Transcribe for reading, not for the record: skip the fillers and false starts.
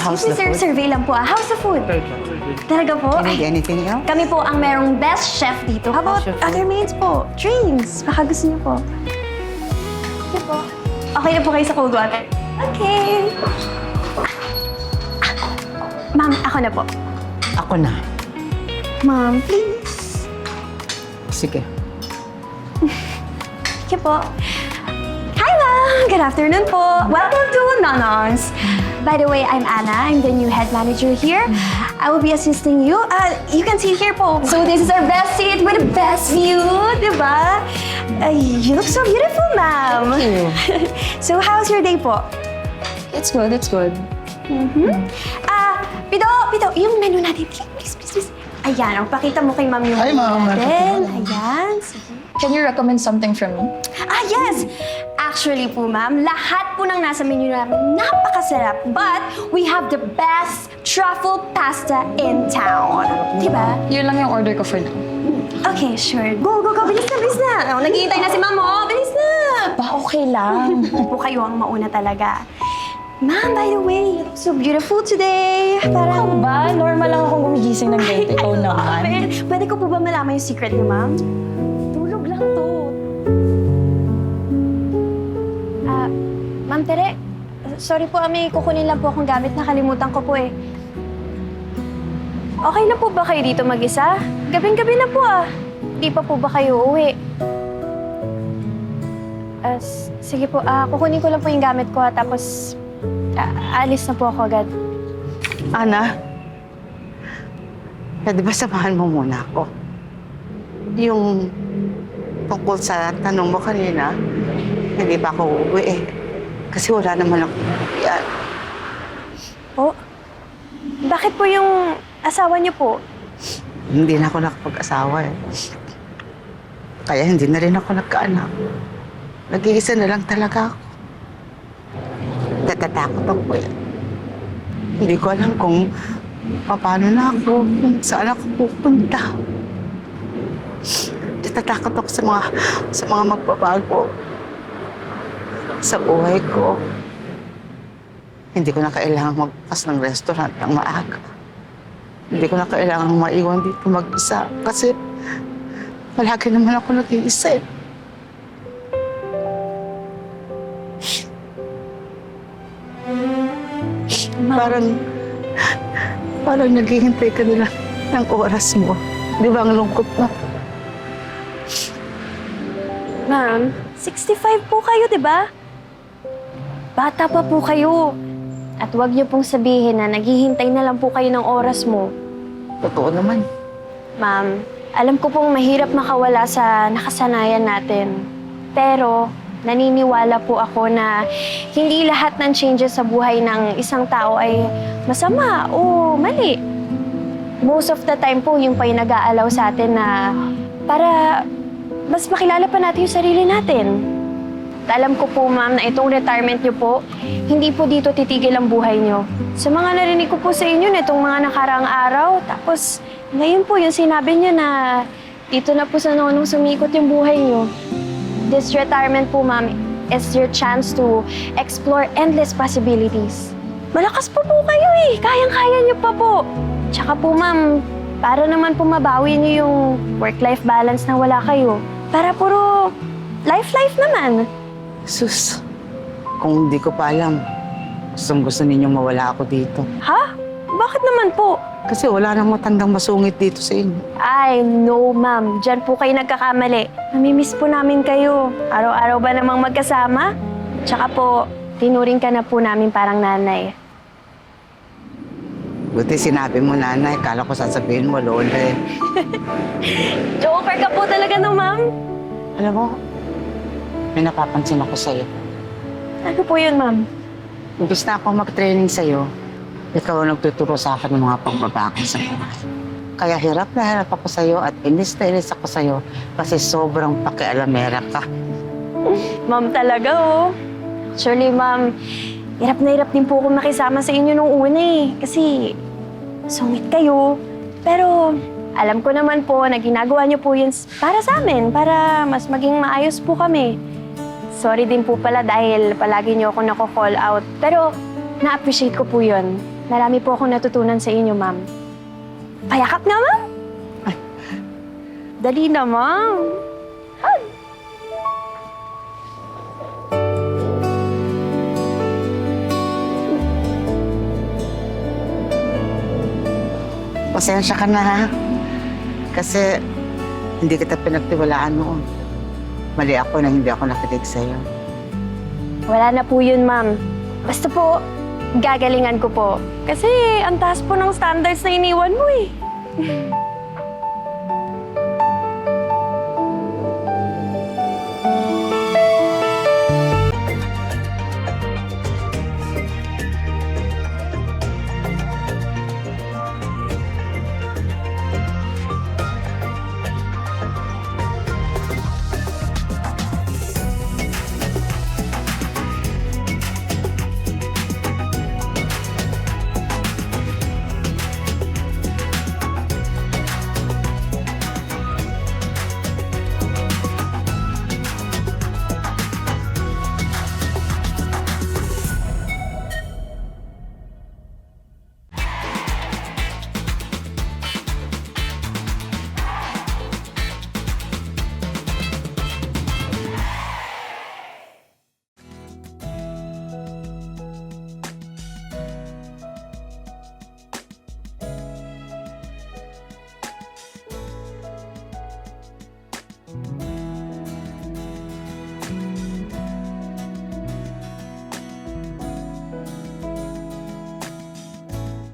how's Excuse me, the sir. food? Survey lang po. How's the food? Talaga po? You need anything else? Kami po ang merong best chef dito. How about How's your food? other maids po? Drinks. Baka gusto niyo po. Okay po. Okay na po kayo sa cold water? Okay. Ma'am, ako na po. Ako na. Ma'am, please. Sige. Sige po. Hi, ma'am. Good afternoon po. Welcome to Nonons. By the way, I'm Anna. I'm the new head manager here. I will be assisting you. You can see here po. So this is our best seat with the best view, di ba? You look so beautiful, ma'am. Thank you. So how's your day po? It's good, it's good. Pito, yung menu natin. Please. Ayan, pakita mo kay ma'am yung Hi, menu ma'am. natin. Ayan, sige. Can you recommend something for me? Yes! Actually po, ma'am, lahat po ng nasa menu namin napakasarap. But we have the best truffle pasta in town. Diba? Yun lang yung order ko for now. Okay, sure. Go! Bilis na! Oh, naghihintay na si ma'am, oh. Bilis na! Ba, okay lang. Po kayo ang mauna talaga. Ma'am, by the way, you look so beautiful today. Parang... Ba, normal lang akong gumigising ng ganito. Ikaw naman. Pwede ko po ba malaman yung secret niyo, ma'am? Tulog lang to. Ma'am Tere, sorry po, may kukunin lang po akong gamit. Nakalimutan ko po eh. Okay na po ba kayo dito mag-isa? Gabing-gabi na po ah. Di pa po ba kayo uuwi? Sige po, kukunin ko lang po yung gamit ko tapos alis na po ako agad. Ana, pwede ba samahan mo muna ako? Yung tungkol sa tanong mo kanina, hindi pa ako uuwi eh. Kasi wala naman ako yan. Po? Bakit po yung asawa niyo po? Hindi na ako nakapag-asawa eh. Kaya hindi na rin ako nagkaanak. Nag-iisa na lang talaga ako. Natatakot ako eh. Hindi ko alam kung paano na ako, kung saan ako pupunta. Natatakot ako sa mga magbabago sa buhay ko. Hindi ko na kailangang magbukas ng restaurant ng maaga. Hindi ko na kailangang maiwan dito mag-isa kasi palagi naman ako nag-iisa eh. Parang naghihintay ka nila ng oras mo. Di ba ang lungkot mo? Ma'am, 65 po kayo, di ba? Bata pa po kayo. At huwag niyo pong sabihin na naghihintay na lang po kayo ng oras mo. Totoo naman. Ma'am, alam ko pong mahirap makawala sa nakasanayan natin. Pero naniniwala po ako na hindi lahat ng changes sa buhay ng isang tao ay masama o mali. Most of the time po, yung pa yung nag-aalaw sa atin na para mas makilala pa natin yung sarili natin. Alam ko po, ma'am, na itong retirement niyo po, hindi po dito titigil ang buhay niyo. Sa mga narinig ko po sa inyo nitong mga nakaraang araw, tapos ngayon po yung sinabi niyo na dito na po sa Nonong sumikot yung buhay niyo. This retirement po, ma'am, is your chance to explore endless possibilities. Malakas pa po kayo eh. Kayang-kaya niyo pa po. Tsaka po, ma'am, para naman po mabawi niyo yung work-life balance na wala kayo. Para puro life naman. Sus, kung hindi ko pa alam, gusto ninyong mawala ako dito. Ha? Bakit naman po? Kasi wala namang matandang masungit dito sa inyo. Ay, no, ma'am. Diyan po kayo nagkakamali. Namimiss po namin kayo. Araw-araw ba namang magkasama? Tsaka po, tinuring ka na po namin parang nanay. Buti sinabi mo, nanay. Kala ko sasabihin mo, lola eh. Joker ka po talaga, no, ma'am? Alam mo, may napapansin ako sa'yo. Ano po yun, ma'am? Imbis na ako mag-training sa'yo, ikaw ang nagtuturo sa akin ng mga pagbabago sa buhay. Kaya hirap na hirap ako sa'yo at inis na inis ako sa'yo kasi sobrang pakialamera ka. Ma'am talaga, oh. Actually, ma'am, hirap na hirap din po ako makisama sa inyo nung una eh. Kasi sungit kayo. Pero alam ko naman po na ginagawa niyo po yun para sa amin, para mas maging maayos po kami. Sorry din po pala dahil palagi niyo ako nako-call out. Pero Na-appreciate ko po yun. Marami po akong natutunan sa inyo, ma'am. Payakap nga, ma'am! Dali na, ma'am. Pasensya ka na ha. Kasi hindi kita pinagtiwalaan noon. Mali ako na hindi ako nakinig sa'yo. Wala na po yun, ma'am. Basta po, gagalingan ko po. Kasi ang taas po ng standards na iniwan mo eh.